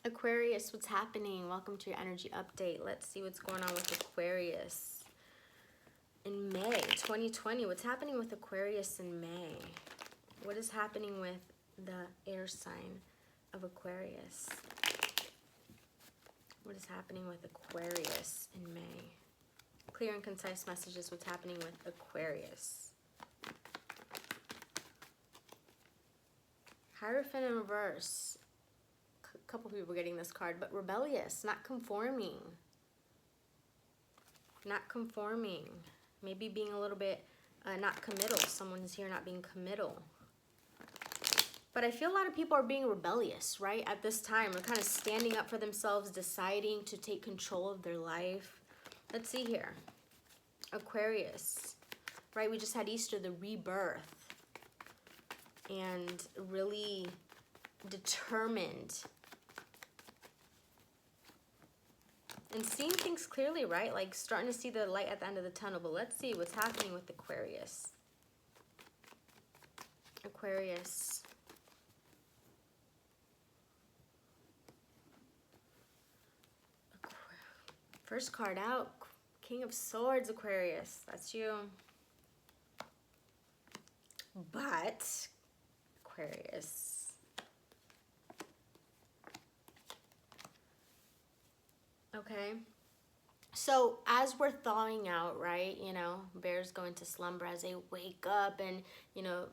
Aquarius, what's happening? Welcome to your energy update. Let's see what's going on with Aquarius in May 2020. What's happening with Aquarius in May? What is happening with the air sign of Aquarius? What is happening with Aquarius in May? Clear and concise messages. What's happening with Aquarius? Hierophant in reverse. A couple people getting this card, but rebellious, not conforming. Not conforming. Maybe being a little bit not committal. Someone's here not being committal. But I feel a lot of people are being rebellious, right? At this time, they're kind of standing up for themselves, deciding to take control of their life. Let's see here. Aquarius, right? We just had Easter, the rebirth. And really determined. And seeing things clearly, right? Like starting to see the light at the end of the tunnel. But let's see what's happening with Aquarius. Aquarius. First card out. King of Swords, Aquarius. That's you. But, Aquarius. Okay, so as we're thawing out, right, you know, bears go into slumber as they wake up and, you know,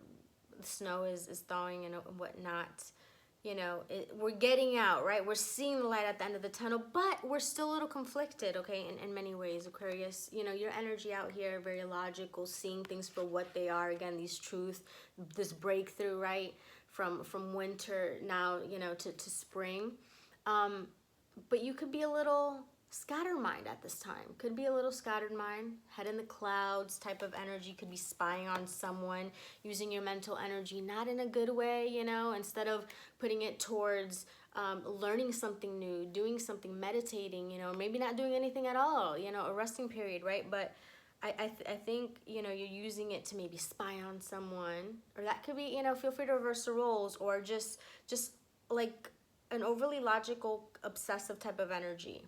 the snow is thawing and whatnot, you know, we're getting out, right? We're seeing the light at the end of the tunnel, but we're still a little conflicted, okay, in many ways, Aquarius. You know, your energy out here, very logical, seeing things for what they are. Again, these truths, this breakthrough, right, from winter now, you know, to spring. But you could be a little scattered mind at this time. Could be a little scattered mind, head in the clouds type of energy. Could be spying on someone, using your mental energy, not in a good way, you know, instead of putting it towards learning something new, doing something, meditating, you know, maybe not doing anything at all, you know, a resting period, right? But I think, you know, you're using it to maybe spy on someone, or that could be, you know, feel free to reverse the roles, or just like an overly logical, obsessive type of energy.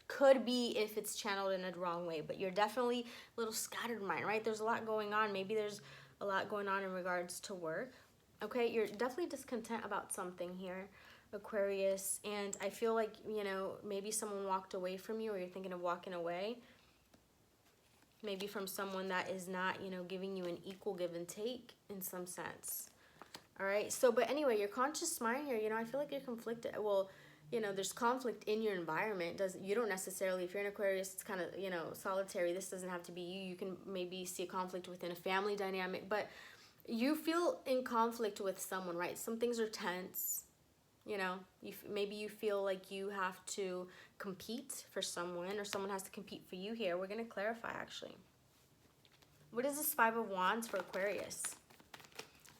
Could be if it's channeled in a wrong way, but you're definitely a little scattered mind, right? There's a lot going on. Maybe there's a lot going on in regards to work. Okay, you're definitely discontent about something here, Aquarius. And I feel like, you know, maybe someone walked away from you, or you're thinking of walking away. Maybe from someone that is not, you know, giving you an equal give and take in some sense. All right, so, but anyway, your conscious mind here, you know, I feel like you're conflicted. Well, you know, there's conflict in your environment. You don't necessarily, if you're an Aquarius, it's kind of, you know, solitary. This doesn't have to be you. You can maybe see a conflict within a family dynamic, but you feel in conflict with someone, right? Some things are tense, you know. Maybe you feel like you have to compete for someone, or someone has to compete for you here. We're going to clarify, actually. What is this Five of Wands for Aquarius?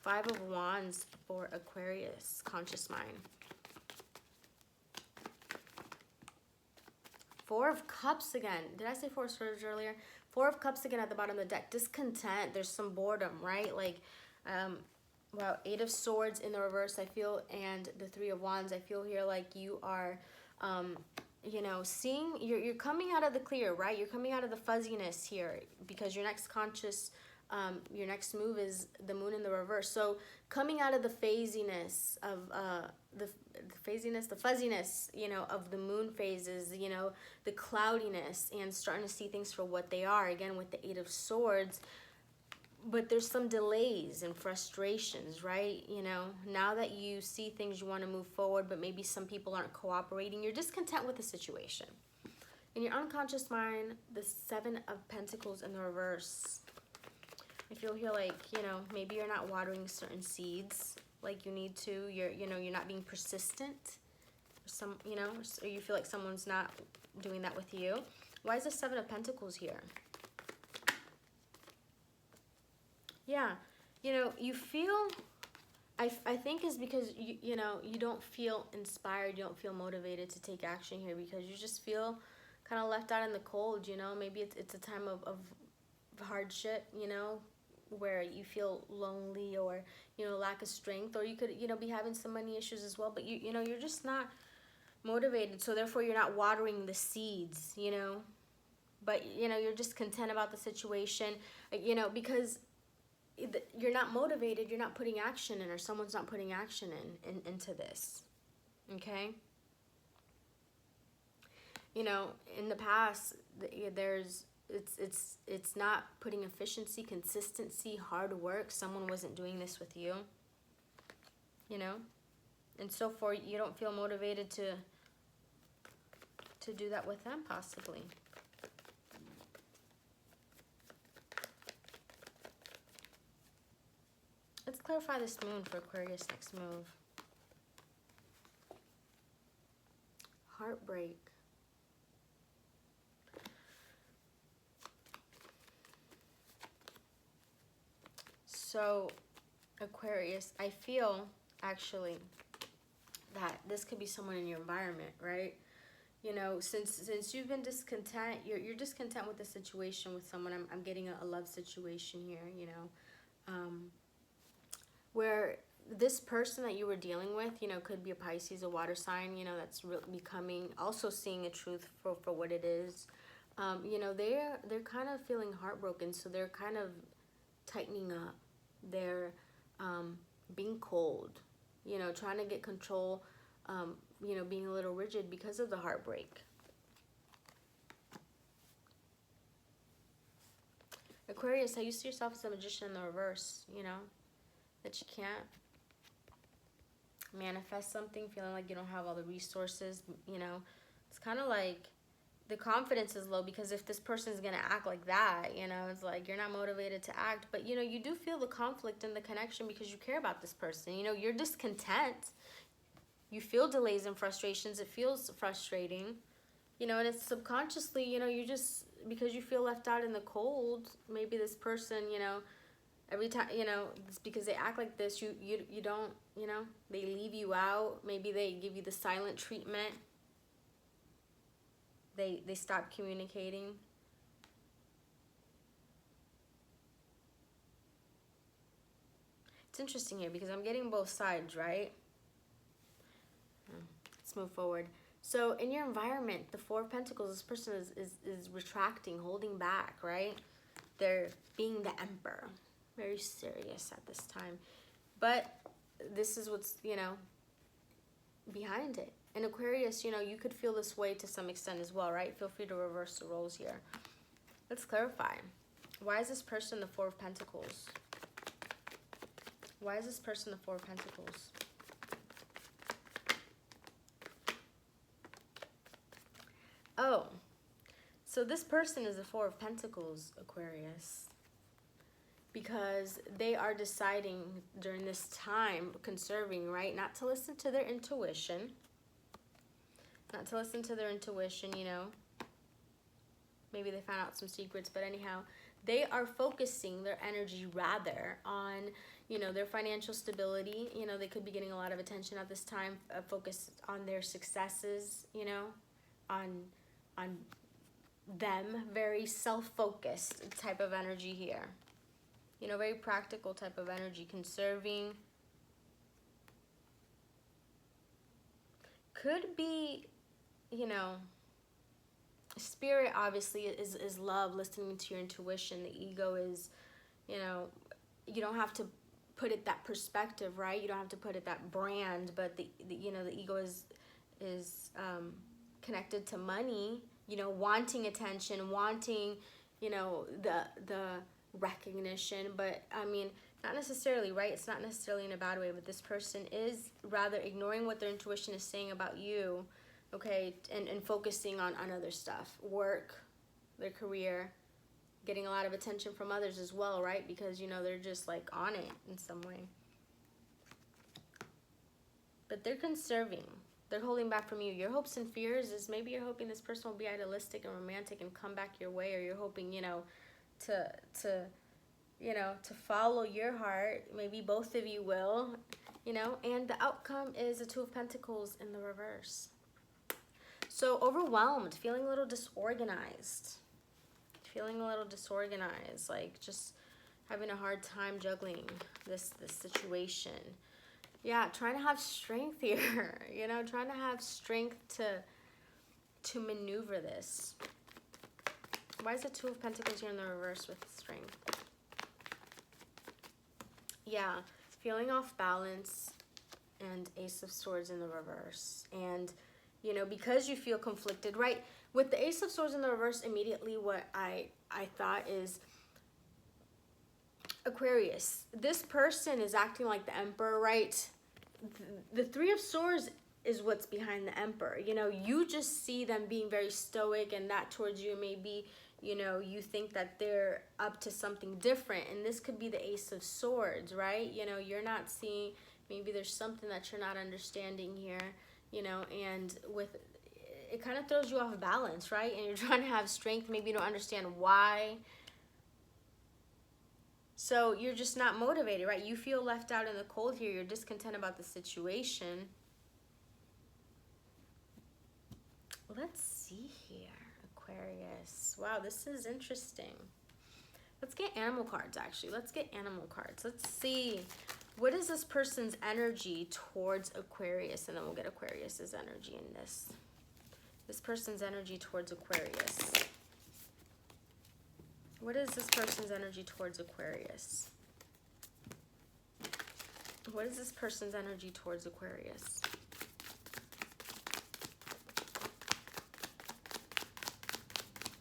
Five of Wands for Aquarius, conscious mind. Four of Cups again. Did I say Four of Swords earlier? Four of Cups again at the bottom of the deck. Discontent. There's some boredom, right? Like, wow, Eight of Swords in the reverse, I feel, and the Three of Wands. I feel here like you are, you know, seeing, you're coming out of the clear, right? You're coming out of the fuzziness here, because your next conscious, your next move is the Moon in the reverse. So coming out of the phasiness of the fuzziness, you know, of the moon phases, you know, the cloudiness, and starting to see things for what they are, again with the Eight of Swords. But there's some delays and frustrations, right? You know, now that you see things, you want to move forward, but maybe some people aren't cooperating. You're discontent with the situation. In your unconscious mind, the Seven of Pentacles in the reverse. I feel here like, you know, maybe you're not watering certain seeds like you need to. You know, you're not being persistent. You know, or you feel like someone's not doing that with you. Why is the Seven of Pentacles here? Yeah, you know, you feel, I think is because, you know, you don't feel inspired, you don't feel motivated to take action here, because you just feel kind of left out in the cold, you know. Maybe it's a time of hardship, you know, where you feel lonely, or, you know, lack of strength, or you could, you know, be having some money issues as well, but you know, you're just not, motivated, so therefore you're not watering the seeds, you know, but you know, you're just content about the situation, you know, because you're not motivated, you're not putting action in, or someone's not putting action into this. Okay, you know, in the past, there's it's not putting efficiency, consistency, hard work. Someone wasn't doing this with you, you know, and so for you don't feel motivated to do that with them, possibly. Let's clarify this moon for Aquarius next move. Heartbreak. So, Aquarius, I feel actually that this could be someone in your environment, right? You know, since you've been discontent, you're discontent with the situation with someone. I'm getting a love situation here, you know, where this person that you were dealing with, you know, could be a Pisces, a water sign, you know, that's becoming, also seeing a truth for what it is. You know, they're kind of feeling heartbroken, so they're kind of tightening up. They're being cold, you know, trying to get control, you know, being a little rigid because of the heartbreak. Aquarius, how you see yourself as a magician in the reverse, you know, that you can't manifest something, feeling like you don't have all the resources, you know. It's kind of like the confidence is low, because if this person is going to act like that, you know, it's like you're not motivated to act. But, you know, you do feel the conflict and the connection because you care about this person. You know, you're discontent. You feel delays and frustrations. It feels frustrating, you know, and it's subconsciously, you know, you just, because you feel left out in the cold, maybe this person, you know, every time, you know, it's because they act like this, you don't, you know, they leave you out. Maybe they give you the silent treatment. They stop communicating. It's interesting here because I'm getting both sides, right? Let's move forward. So in your environment, the Four of Pentacles, this person is retracting, holding back, right? They're being the Emperor. Very serious at this time. But this is what's, you know, behind it. And Aquarius, you know, you could feel this way to some extent as well, right? Feel free to reverse the roles here. Let's clarify. Why is this person the Four of Pentacles? Why is this person the Four of Pentacles? Oh, so this person is the Four of Pentacles, Aquarius, because they are deciding during this time, conserving, right? Not to listen to their intuition. Not to listen to their intuition, you know. Maybe they found out some secrets, but anyhow, they are focusing their energy rather on, you know, their financial stability. You know, they could be getting a lot of attention at this time, focused on their successes, you know, on them. Very self-focused type of energy here. You know, very practical type of energy, conserving. Could be, you know, spirit obviously is love, listening to your intuition. The ego is, you know, you don't have to put it that perspective, right? You don't have to put it that brand, but the you know, the ego is connected to money, you know, wanting attention, wanting, you know, the recognition. But I mean, not necessarily, right? It's not necessarily in a bad way, but this person is rather ignoring what their intuition is saying about you, okay, and focusing on other stuff, work, their career, getting a lot of attention from others as well, right? Because, you know, they're just like on it in some way. But they're conserving. They're holding back from you. Your hopes and fears is maybe you're hoping this person will be idealistic and romantic and come back your way, or you're hoping, you know, to you know, to follow your heart. Maybe both of you will, you know, and the outcome is a Two of Pentacles in the reverse. So overwhelmed, feeling a little disorganized. Feeling a little disorganized, like just having a hard time juggling this situation. Yeah, trying to have strength here, you know, trying to have strength to maneuver this. Why is the Two of Pentacles here in the reverse with strength? Yeah, feeling off balance and Ace of Swords in the reverse. And, you know, because you feel conflicted, right? With the Ace of Swords in the reverse, immediately what I thought is, Aquarius, this person is acting like the Emperor, right? The Three of Swords is what's behind the Emperor. You know, you just see them being very stoic, and that towards you maybe, you know, you think that they're up to something different. And this could be the Ace of Swords, right? You know, you're not seeing, maybe there's something that you're not understanding here, you know, and with, it kind of throws you off balance, right? And you're trying to have strength. Maybe you don't understand why. So you're just not motivated, right? You feel left out in the cold here. You're discontent about the situation. Let's see here, Aquarius. Wow, this is interesting. Let's get animal cards, actually. Let's get animal cards. Let's see. What is this person's energy towards Aquarius? And then we'll get Aquarius's energy in this. This person's energy towards Aquarius. What is this person's energy towards Aquarius? What is this person's energy towards Aquarius?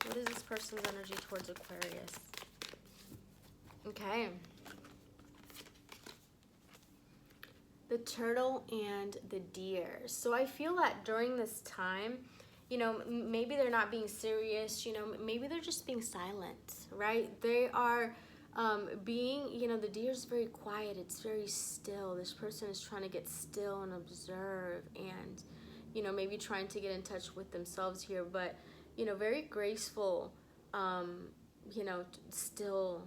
What is this person's energy towards Aquarius? Okay. The Turtle and the Deer. So I feel that during this time, you know, maybe they're not being serious, you know, maybe they're just being silent, right? They are being, you know, the deer is very quiet. It's very still. This person is trying to get still and observe and, you know, maybe trying to get in touch with themselves here, but, you know, very graceful, you know, still,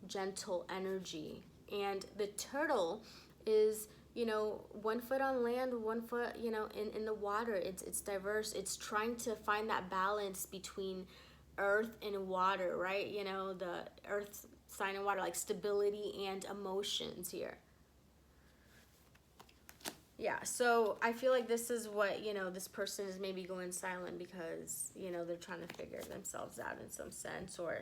gentle energy. And the turtle is, you know, 1 foot on land, 1 foot, you know, in the water. It's diverse. It's trying to find that balance between earth and water, right? You know, the earth sign and water, like stability and emotions here. Yeah, so I feel like this is what, you know, this person is maybe going silent because, you know, they're trying to figure themselves out in some sense, or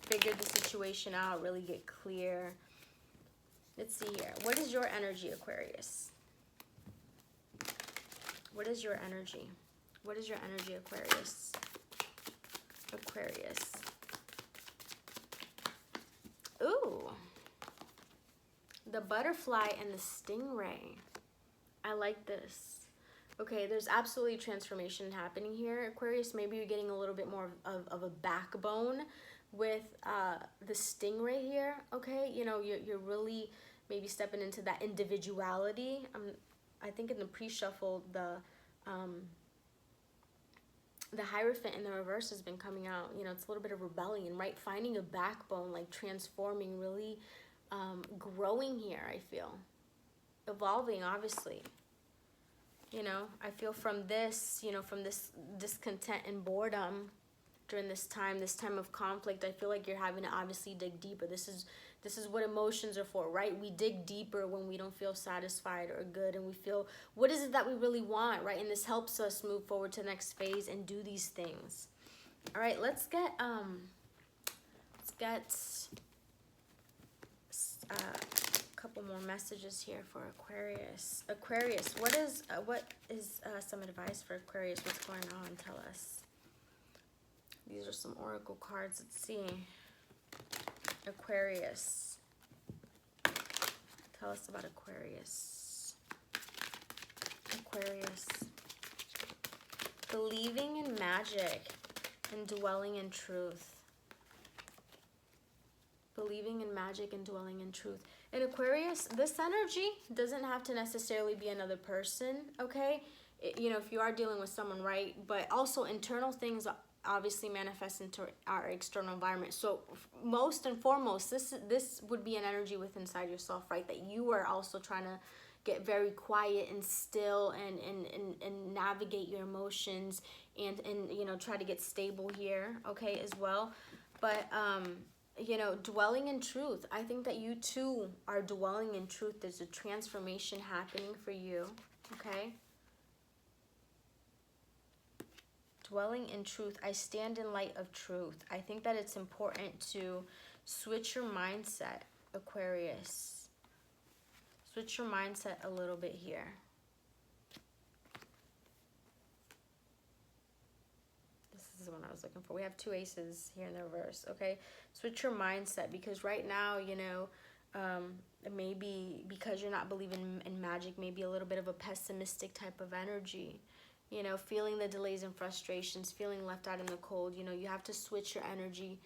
figure the situation out, really get clear. Let's see here. What is your energy, Aquarius? What is your energy? What is your energy, Aquarius? Aquarius. Ooh. The butterfly and the stingray. I like this. Okay, there's absolutely transformation happening here, Aquarius. Maybe you're getting a little bit more of a backbone with the stingray here, okay? You know, you're really maybe stepping into that individuality. I think in the pre-shuffle, the Hierophant in the reverse has been coming out. You know, it's a little bit of rebellion, right? Finding a backbone, like transforming, really growing here, I feel. Evolving, obviously. You know, I feel from this, you know, from this discontent and boredom during this time of conflict, I feel like you're having to obviously dig deeper. This is what emotions are for, right? We dig deeper when we don't feel satisfied or good, and we feel, what is it that we really want, right? And this helps us move forward to the next phase and do these things. All right, let's get a couple more messages here for Aquarius. Aquarius, what is some advice for Aquarius? What's going on? Tell us. These are some oracle cards. Let's see. Aquarius. Tell us about Aquarius. Aquarius. Believing in magic and dwelling in truth. Believing in magic and dwelling in truth. In Aquarius, this energy doesn't have to necessarily be another person, okay? You know, if you are dealing with someone, right? But also internal things obviously manifest into our external environment. So most and foremost, this would be an energy within inside yourself, right? That you are also trying to get very quiet and still and navigate your emotions and you know, try to get stable here, okay, as well. But you know, dwelling in truth. I think that you too are dwelling in truth. There's a transformation happening for you, okay? Dwelling in truth. I stand in light of truth. I think that it's important to switch your mindset, Aquarius. Switch your mindset a little bit here. This is what I was looking for. We have two aces here in the reverse, okay? Switch your mindset, because right now, you know, maybe because you're not believing in magic, maybe a little bit of a pessimistic type of energy. You know, feeling the delays and frustrations, feeling left out in the cold. You know, you have to switch your energy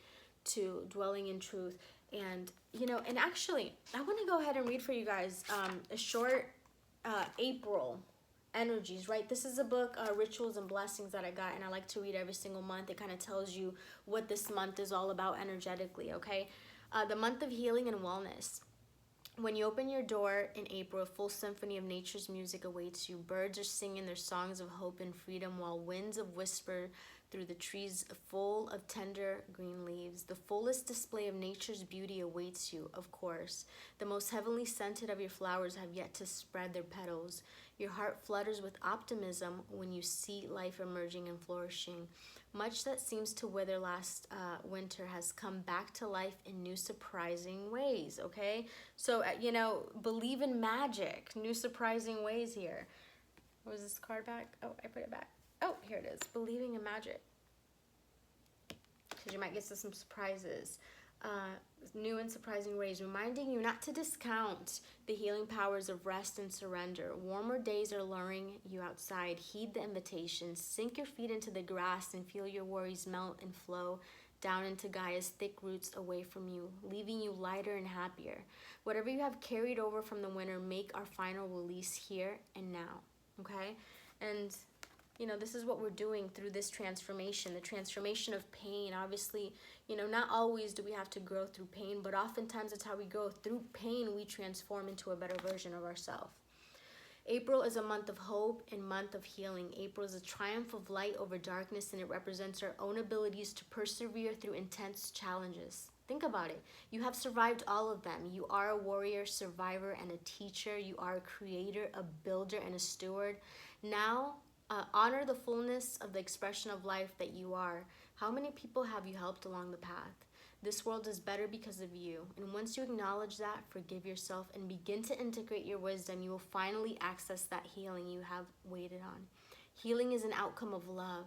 to dwelling in truth. And, you know, and actually, I want to go ahead and read for you guys a short April energies, right? This is a book, Rituals and Blessings, that I got, and I like to read every single month. It kind of tells you what this month is all about energetically, okay? The month of healing and wellness. When you open your door in April, a full symphony of nature's music awaits you. Birds are singing their songs of hope and freedom, while winds of whisper through the trees full of tender green leaves. The fullest display of nature's beauty awaits you, of course. The most heavenly scented of your flowers have yet to spread their petals. Your heart flutters with optimism when you see life emerging and flourishing. Much that seems to wither last winter has come back to life in new surprising ways, okay? So, you know, believe in magic, new surprising ways here. What was this card back? Oh, I put it back. Oh, here it is. Believing in magic. Because you might get to some surprises. New and surprising ways, reminding you not to discount the healing powers of rest and surrender. Warmer days are luring you outside. Heed the invitation. Sink your feet into the grass and feel your worries melt and flow down into Gaia's thick roots away from you, leaving you lighter and happier. Whatever you have carried over from the winter, make our final release here and now, okay? And you know, this is what we're doing through this transformation, the transformation of pain. Obviously, you know, not always do we have to grow through pain, but oftentimes it's how we grow. Through pain, we transform into a better version of ourselves. April is a month of hope and month of healing. April is a triumph of light over darkness, and it represents our own abilities to persevere through intense challenges. Think about it. You have survived all of them. You are a warrior, survivor, and a teacher. You are a creator, a builder, and a steward. Now, honor the fullness of the expression of life that you are. How many people have you helped along the path? This world is better because of you. And once you acknowledge that, forgive yourself, and begin to integrate your wisdom, you will finally access that healing you have waited on. Healing is an outcome of love.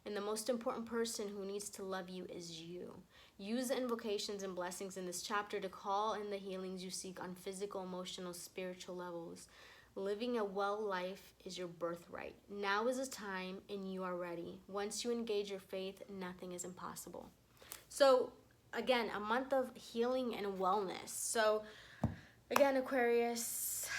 And the most important person who needs to love you is you. Use the invocations and blessings in this chapter to call in the healings you seek on physical, emotional, spiritual levels. Living a well life is your birthright. Now is the time, and you are ready. Once you engage your faith, nothing is impossible. So, again, a month of healing and wellness. So, again, Aquarius,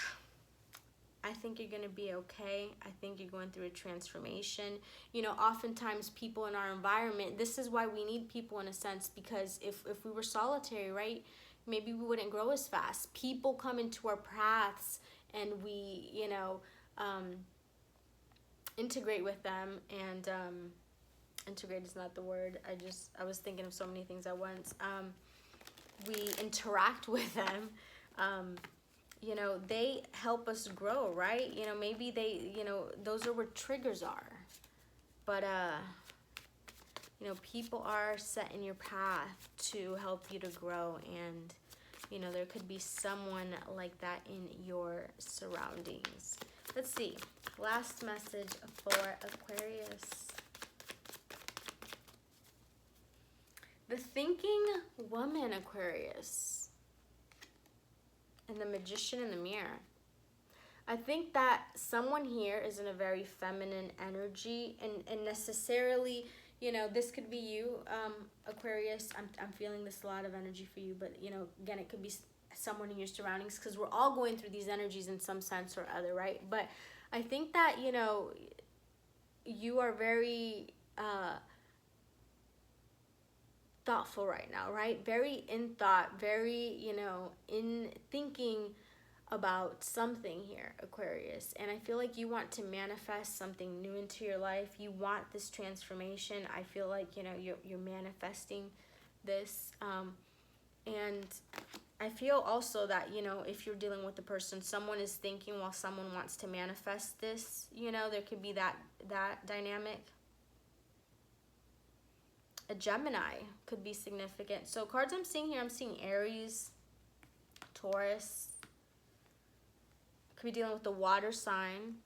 I think you're going to be okay. I think you're going through a transformation. You know, oftentimes people in our environment, this is why we need people in a sense, because if we were solitary, right, maybe we wouldn't grow as fast. People come into our paths, and we, you know, integrate with them, and integrate is not the word. I was thinking of so many things at once. We interact with them. You know, they help us grow, right? You know, maybe they, you know, those are where triggers are. But, you know, people are set in your path to help you to grow, and you know, there could be someone like that in your surroundings. Let's see. Last message for Aquarius. The thinking woman, Aquarius. And the magician in the mirror. I think that someone here is in a very feminine energy, and necessarily, you know, this could be you, Aquarius. I'm feeling this a lot of energy for you, but, you know, again, it could be someone in your surroundings, because we're all going through these energies in some sense or other, right? But I think that, you know, you are very thoughtful right now, right? Very in thought, very, you know, in thinking about something here, Aquarius. And I feel like you want to manifest something new into your life. You want this transformation. I feel like, you know, you're manifesting this. And I feel also that, you know, if you're dealing with a person, someone is thinking while someone wants to manifest this, you know, there could be that dynamic. A Gemini could be significant. So cards I'm seeing here, I'm seeing Aries, Taurus. Could be dealing with the water sign,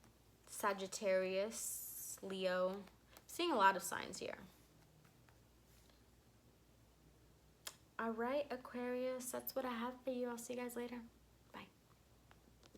Sagittarius, Leo. I'm seeing a lot of signs here. All right, Aquarius, that's what I have for you. I'll see you guys later.